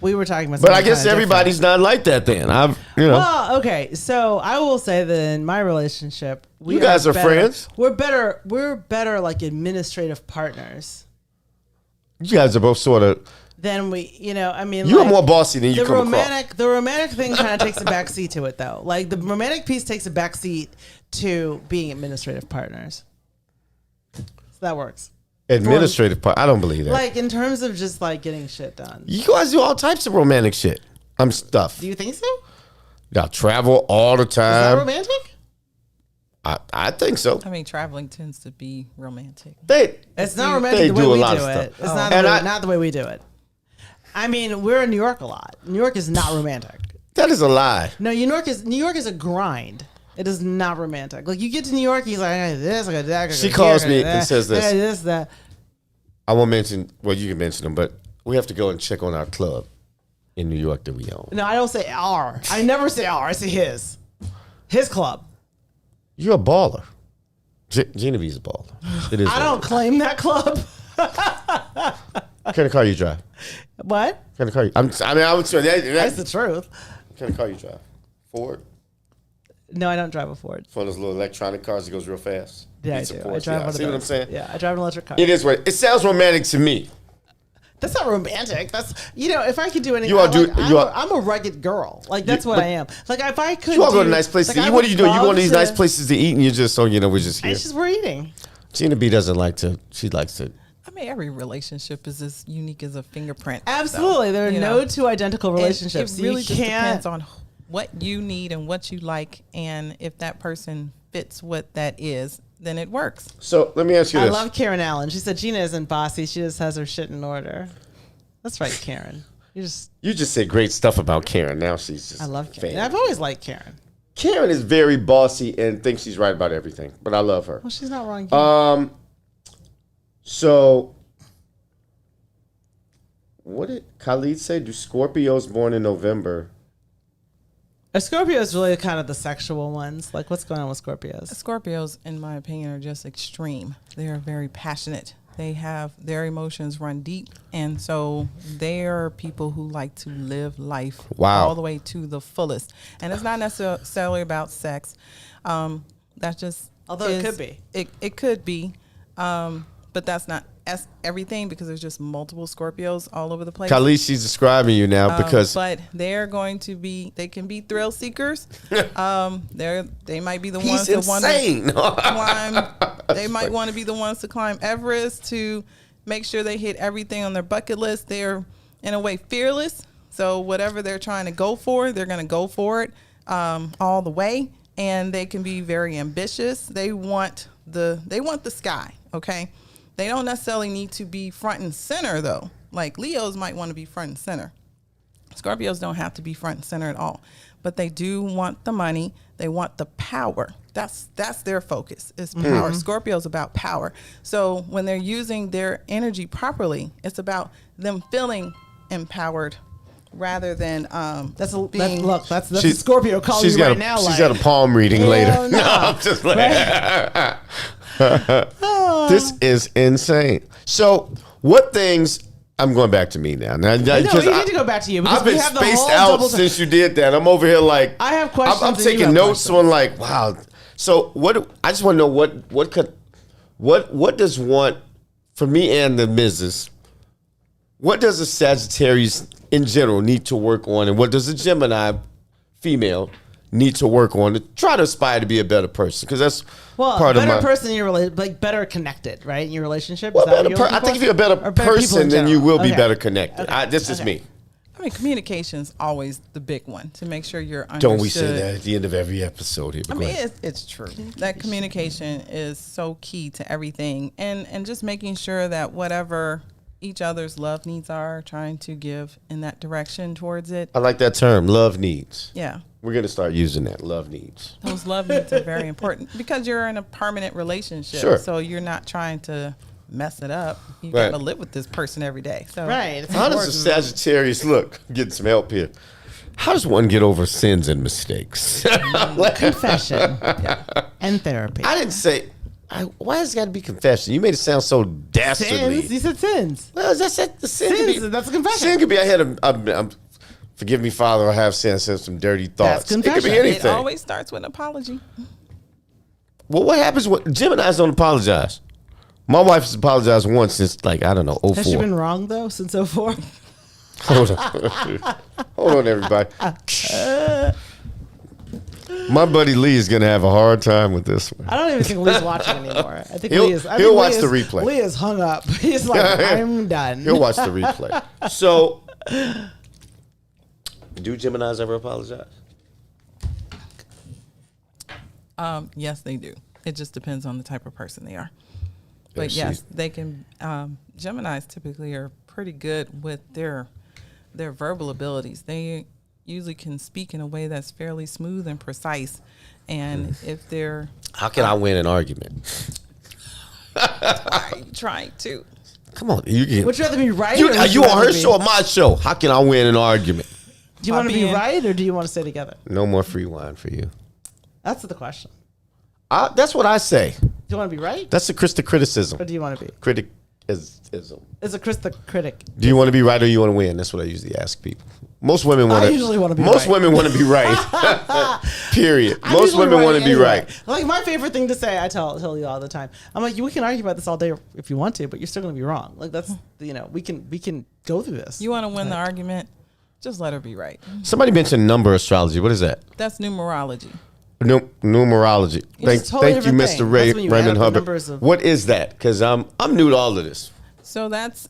we were talking about But I guess everybody's not like that then. Well, okay. So I will say that in my relationship, you guys are friends. We're better like administrative partners. You guys are both sort of. Then you're more bossy than you come across. The romantic thing kind of takes a backseat to it, though. Like the romantic piece takes a backseat to being administrative partners. So that works. Administrative part. I don't believe that. Like in terms of just like getting shit done. You guys do all types of romantic shit. Stuff. Do you think so? Y'all travel all the time. Is that romantic? I think so. I mean, traveling tends to be romantic. It's not romantic the way we do it. It's not the way we do it. I mean, we're in New York a lot. New York is not romantic. That is a lie. No, New York is a grind. It is not romantic. Like you get to New York, he's like, I got this, I got that. She calls me and says this. I got this, that. I won't mention. Well, you can mention them, but we have to go and check on our club in New York that we own. No, I don't say our. I never say our. I say his. His club. You're a baller. Gina B's a baller. It is. I don't claim that club. What kind of car you drive? What? What kind of car you? I would say that's the truth. What kind of car you drive? Ford. No, I don't drive a Ford. It's one of those little electronic cars that goes real fast. Yeah, I do. I drive one of those. See what I'm saying? Yeah, I drive an electric car. It is what it sounds romantic to me. That's not romantic. That's if I could do anything. I'm a rugged girl. Like that's what I am. Like if I could. You all go to nice places. Like, what do you do? You go to these nice places to eat, and you're just we're just here. We're eating. Gina B doesn't like to. She likes to. I mean, every relationship is as unique as a fingerprint. Absolutely, so, there are no two identical relationships. It really just depends on what you need and what you like, and if that person fits what that is, then it works. So let me ask you this. I love Karen Allen. She said Gina isn't bossy. She just has her shit in order. That's right, Karen. You just say great stuff about Karen. Now she's just. I love Karen. I've always liked Karen. Karen is very bossy and thinks she's right about everything, but I love her. Well, she's not wrong. So what did Khalid say? Do Scorpios born in November? A Scorpio is really kind of the sexual ones. Like, what's going on with Scorpios? Scorpios, in my opinion, are just extreme. They are very passionate. They have their emotions run deep, and so they are people who like to live life all the way to the fullest. And it's not necessarily about sex. That's just it could be. It could be, but that's not everything because there's just multiple Scorpios all over the place. Khalid, she's describing you now because. But they're going to be. They can be thrill seekers. They might be the ones that want to climb. They might want to be the ones to climb Everest to make sure they hit everything on their bucket list. They're in a way fearless. So whatever they're trying to go for, they're going to go for it all the way. And they can be very ambitious. They want the sky. Okay. They don't necessarily need to be front and center, though. Like Leos might want to be front and center. Scorpios don't have to be front and center at all. But they do want the money. They want the power. That's their focus is power. Scorpio's about power. So when they're using their energy properly, it's about them feeling empowered rather than that's a Scorpio calling you right now. She's got a palm reading later. No. No, I'm just like this is insane. So what things? I'm going back to me now. No, you need to go back to you. I've been spaced out since you did that. I'm over here like I have questions. I'm taking notes on like wow. So what? I just want to know what does want for me and the Mrs. What does a Sagittarius in general need to work on, and what does a Gemini female need to work on to try to aspire to be a better person? Because that's part of my better person in your like better connected, right? In your relationship. Well, I think if you're a better person, then you will be better connected. Okay. This is me. I mean, communication's always the big one to make sure you're understood. Don't we say that at the end of every episode here? I mean, it's true. That communication is so key to everything. And just making sure that whatever each other's love needs are, trying to give in that direction towards it. I like that term, love needs. Yeah. We're going to start using that, love needs. Those love needs are very important because you're in a permanent relationship. Sure. So you're not trying to mess it up. You Right. got to live with this person every day. So Right. It's How does a Sagittarius look? I'm getting some help here. How does one get over sins and mistakes? confession and therapy. I didn't say. Why has it got to be confession? You made it sound so dastardly. Sins. You said sins. Well, that's it. The sin Sins, could be, that's a confession. Sin could be I had forgive me, Father, I have sinned, said some dirty thoughts. That's It could be confession. it anything. always starts with an apology. Well, what happens when Geminis don't apologize? My wife has apologized once since, like, I don't know, 04. Has she been wrong though since 04? Hold on. Hold on, everybody. My buddy Lee is going to have a hard time with this one. I don't even think Lee's watching anymore. I think He'll- Lee is. he'll watch the replay. Lee is hung up. He's like, I'm done. He'll watch the replay. So, do Geminis ever apologize? Yes, they do. It just depends on the type of person they are. But Yeah, yes, they can. Geminis typically are pretty good with their verbal abilities. They usually can speak in a way that's fairly smooth and precise. And if they're How can I win an argument? trying to, Come on. You can, Would you rather be right? you, or are would you on rather her be- show or my show? How can I win an argument? Do you want to be being- right or do you want to stay together? No more free wine for you. That's the question. That's what I say. Do you want to be right That's the Kris the criticism. or do you want to be? Criticism. It's a Kris the Critic. Do you want to be right or you want to win? That's what I usually ask people. Most women want to. usually wanna be Most right. women want to be right. Period. I'm Most usually women right want to be anyway. right. Like my favorite thing to say, I tell you all the time. I'm like, we can argue about this all day if you want to, but you're still going to be wrong. Like that's we can go through this. you want to win the argument, just let her be right. Somebody mentioned number astrology. What is that? That's numerology. Numerology. It's a totally Thank you, different Mr. thing. Ray, That's when you add Raymond up the Hubbard. numbers of- What is that? Because I'm new to all of this. So that's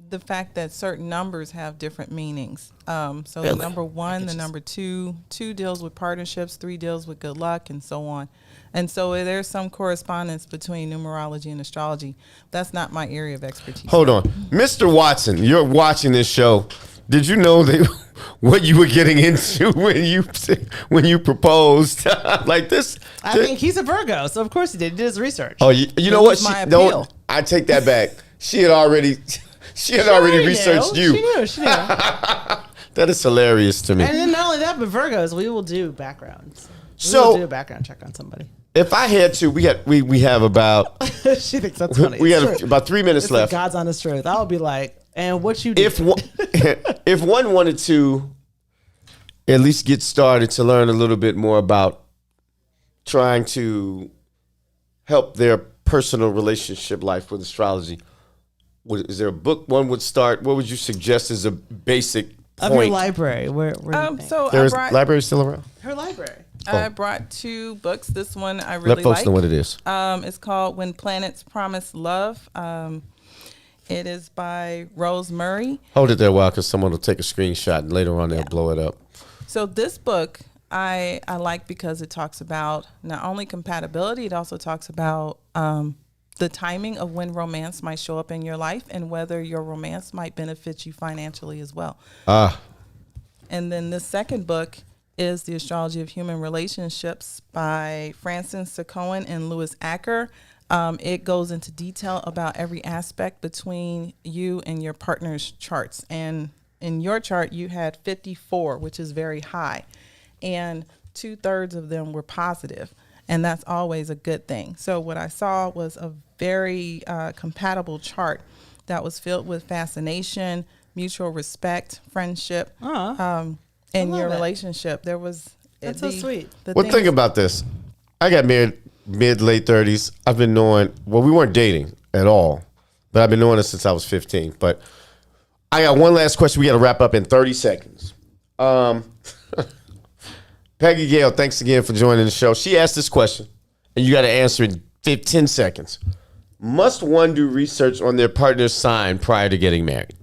the fact that certain numbers have different meanings. So Really? the number one, the number two deals with partnerships, 3 deals with good luck, and so on. And so there's some correspondence between numerology and astrology. That's not my area of expertise. Hold on. Mr. Watson, you're watching this show. Did you know that what you were getting into when you proposed like this? I think he's a Virgo, so of course he did. He did his research. Oh, you know It what? was my appeal. I take that back. She had already researched you. She knew. That is hilarious to me. And then not only that, but Virgos, we will do backgrounds. We So- will do a background check on somebody. If I had to, we have about She thinks that's funny. we It's got true. about 3 minutes It's left. like God's honest truth. I would be like, and what you do? if one wanted to at least get started to learn a little bit more about trying to help their personal relationship life with astrology, is there a book one would start? What would you suggest as a basic of your point? library, where do you think? So There I is brought, library still around? Her library. I brought 2 books. This one I Let really folks like. know what it is. It's called When Planets Promise Love. It is by Rose Murray. Hold it there a while because someone will take a screenshot and later on they'll blow it up. So this book I like because it talks about not only compatibility, it also talks about the timing of when romance might show up in your life and whether your romance might benefit you financially as well. And then the second book is The Astrology of Human Relationships by Francis Sakoan and Louis Acker. It goes into detail about every aspect between you and your partner's charts. And in your chart, you had 54, which is very high. And 2/3 of them were positive. And that's always a good thing. So what I saw was a very compatible chart that was filled with fascination, mutual respect, friendship, in your it. relationship. There was That's so sweet. Well, think about this. I got married late 30s. I've been knowing, well, we weren't dating at all, but I've been knowing her since I was 15. But I got one last question. We got to wrap up in 30 seconds. Peggy Gale, thanks again for joining the show. She asked this question, and you got to answer it in 10 seconds. Must one do research on their partner's sign prior to getting married?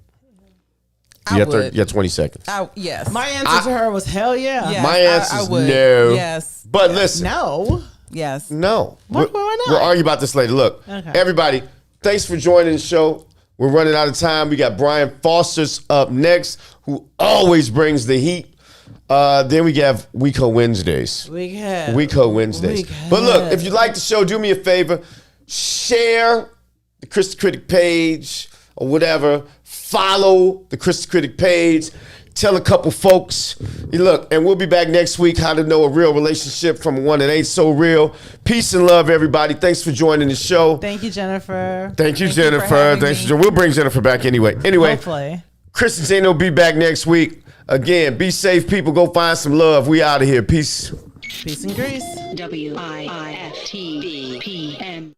I would. You got 20 seconds. Yes. My answer to her was hell yeah. Yes, My answer I is would. no. Yes. But listen. No. Yes. No. Why not? We'll argue about this later. Look, Okay. everybody, thanks for joining the show. We're running out of time. We got Brian Foster's up next, who always brings the heat. Then we have WeCo Wednesdays. WeCo Wednesdays. But look, if you like the show, do me a favor. Share the Kris the Critic page or whatever. Follow the Kris the Critic page. Tell a couple folks. Look, and we'll be back next week. How to know a real relationship from one that ain't so real. Peace and love, everybody. Thanks for joining the show. Thank you, Jennifer. Thank you, Thank you for Jennifer. having Thanks me. we'll bring Jennifer back anyway. Anyway, Hopefully. Kris and Zane will be back next week. Again, be safe, people. Go find some love. We out of here. Peace. Peace and grease. WIIFTBPM.